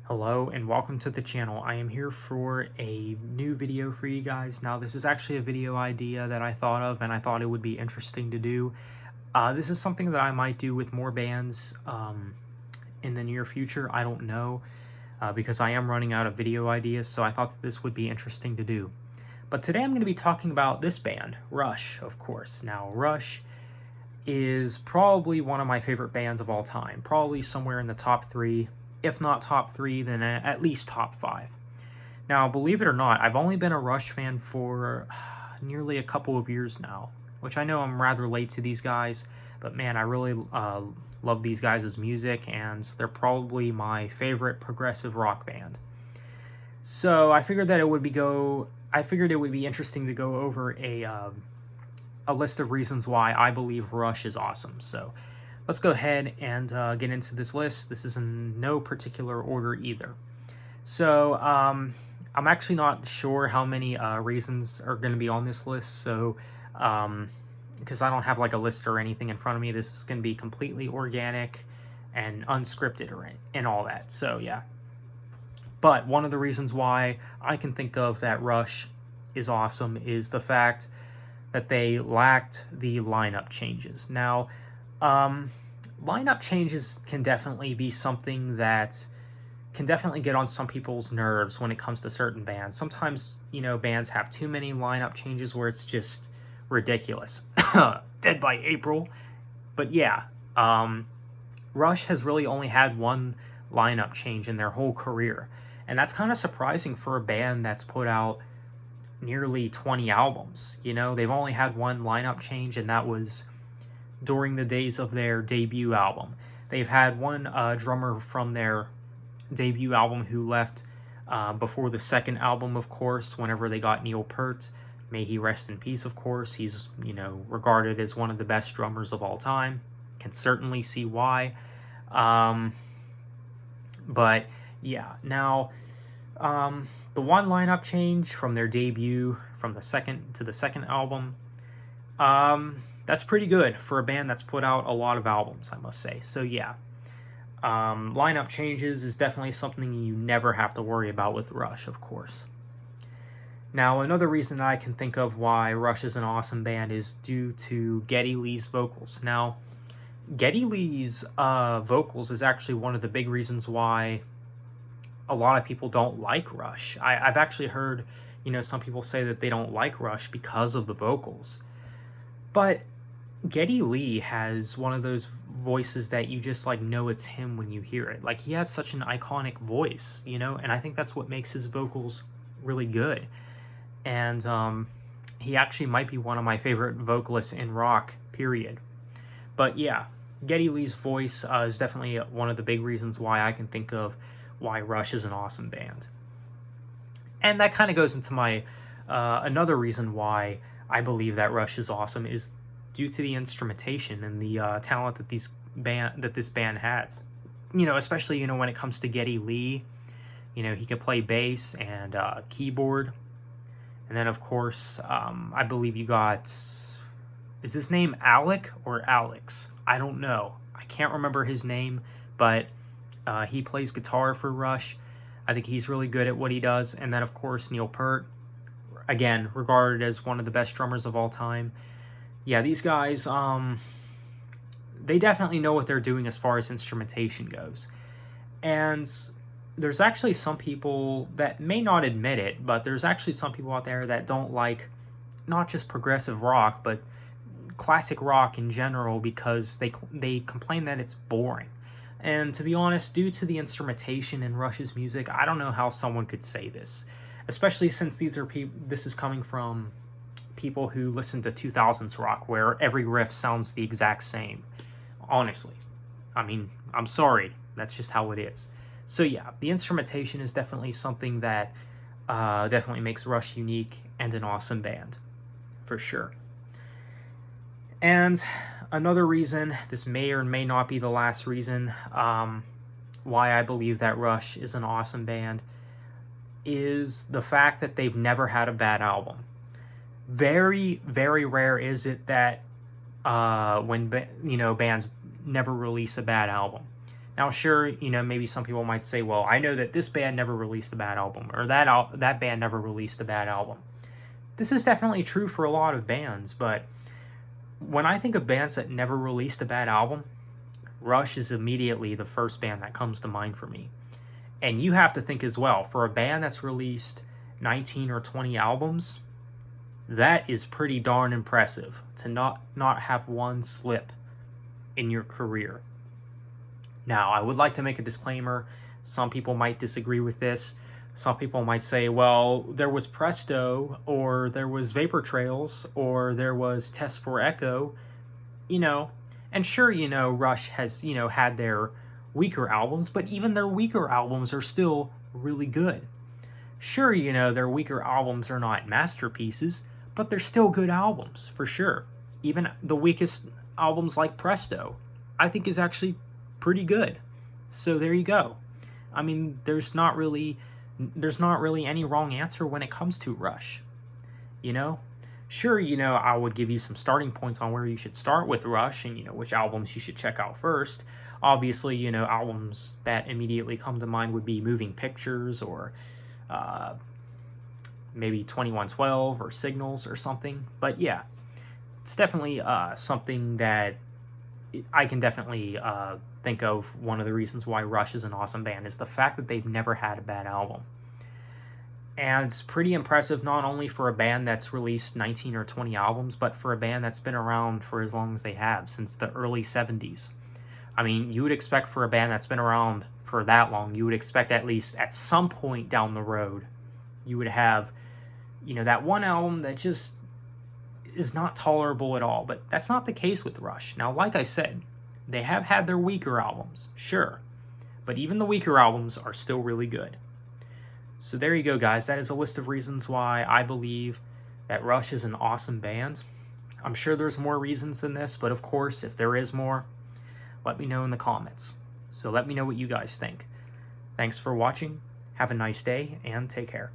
Hello and welcome to the channel. I am here for a new video for you guys. Now this is actually a video idea that I thought of and I thought it would be interesting to do. This is something that I might do with more bands in the near future. I don't know because I am running out of video ideas, so I thought that this would be interesting to do. But today I'm going to be talking about this band, Rush, of course. Now Rush is probably one of my favorite bands of all time, probably somewhere in the top 3. If not top 3, then at least top 5. Now, believe it or not, I've only been a Rush fan for nearly a couple of years now, which I know I'm rather late to these guys, but man, I really love these guys' music, and they're probably my favorite progressive rock band. So I figured that it would be interesting to go over a list of reasons why I believe Rush is awesome. So let's go ahead and get into this list. This is in no particular order either. So I'm actually not sure how many reasons are going to be on this list. So because I don't have like a list or anything in front of me, this is going to be completely organic and unscripted and all that. So yeah. But one of the reasons why I can think of that Rush is awesome is the fact that they lacked the lineup changes. Now, lineup changes can definitely be something that can definitely get on some people's nerves when it comes to certain bands. Sometimes, bands have too many lineup changes where it's just ridiculous. Dead by April. But yeah, Rush has really only had one lineup change in their whole career. And that's kind of surprising for a band that's put out nearly 20 albums. They've only had one lineup change, and that was during the days of their debut album. They've had one drummer from their debut album who left before the second album, of course, whenever they got Neil Peart. May he rest in peace, of course. He's, regarded as one of the best drummers of all time. Can certainly see why. But yeah, now the one lineup change from their debut, from the second to the second album, that's pretty good for a band that's put out a lot of albums, I must say. So yeah, lineup changes is definitely something you never have to worry about with Rush, of course. Now, another reason I can think of why Rush is an awesome band is due to Geddy Lee's vocals. Now, Geddy Lee's vocals is actually one of the big reasons why a lot of people don't like Rush. I've actually heard, some people say that they don't like Rush because of the vocals. But Geddy Lee has one of those voices that you just know it's him when you hear it. Like, he has such an iconic voice, and I think that's what makes his vocals really good. And he actually might be one of my favorite vocalists in rock, period. But yeah, Geddy Lee's voice is definitely one of the big reasons why I can think of why Rush is an awesome band. And that kind of goes into my another reason why I believe that Rush is awesome is due to the instrumentation and the talent that this band has. Especially when it comes to Geddy Lee, he can play bass and keyboard, and then of course I believe you got, is his name Alec or Alex? I don't know. I can't remember his name, but he plays guitar for Rush. I think he's really good at what he does. And then of course Neil Peart, again regarded as one of the best drummers of all time. Yeah, these guys, they definitely know what they're doing as far as instrumentation goes. And there's actually some people that may not admit it, but there's actually some people out there that don't like not just progressive rock, but classic rock in general, because they complain that it's boring. And to be honest, due to the instrumentation in Rush's music, I don't know how someone could say this, especially since this is coming from people who listen to 2000s rock, where every riff sounds the exact same. Honestly, I mean, I'm sorry, that's just how it is. So yeah, the instrumentation is definitely something that definitely makes Rush unique and an awesome band, for sure. And another reason, this may or may not be the last reason why I believe that Rush is an awesome band, is the fact that they've never had a bad album. Very, very rare is it that when bands never release a bad album. Now, sure, you know, maybe some people might say, well, I know that this band never released a bad album, or that band never released a bad album. This is definitely true for a lot of bands, but when I think of bands that never released a bad album, Rush is immediately the first band that comes to mind for me. And you have to think as well, for a band that's released 19 or 20 albums, that is pretty darn impressive to not have one slip in your career. Now, I would like to make a disclaimer. Some people might disagree with this. Some people might say, well, there was Presto, or there was Vapor Trails, or there was Test for Echo, you know. And sure, you know, Rush has, you know, had their weaker albums, but even their weaker albums are still really good. Sure, you know, their weaker albums are not masterpieces, but they're still good albums, for sure. Even the weakest albums like Presto, I think is actually pretty good. So there you go. I mean, there's not really any wrong answer when it comes to Rush. You know? Sure, you know, I would give you some starting points on where you should start with Rush and, you know, which albums you should check out first. Obviously, you know, albums that immediately come to mind would be Moving Pictures, or maybe 2112 or Signals or something. But yeah, it's definitely something that I can definitely think of. One of the reasons why Rush is an awesome band is the fact that they've never had a bad album. And it's pretty impressive, not only for a band that's released 19 or 20 albums, but for a band that's been around for as long as they have, since the early 70s. I mean, you would expect for a band that's been around for that long, you would expect at least at some point down the road, you would have, you know, that one album that just is not tolerable at all. But that's not the case with Rush. Now, like I said, they have had their weaker albums, sure. But even the weaker albums are still really good. So there you go, guys. That is a list of reasons why I believe that Rush is an awesome band. I'm sure there's more reasons than this, but of course, if there is more, let me know in the comments. So let me know what you guys think. Thanks for watching. Have a nice day, and take care.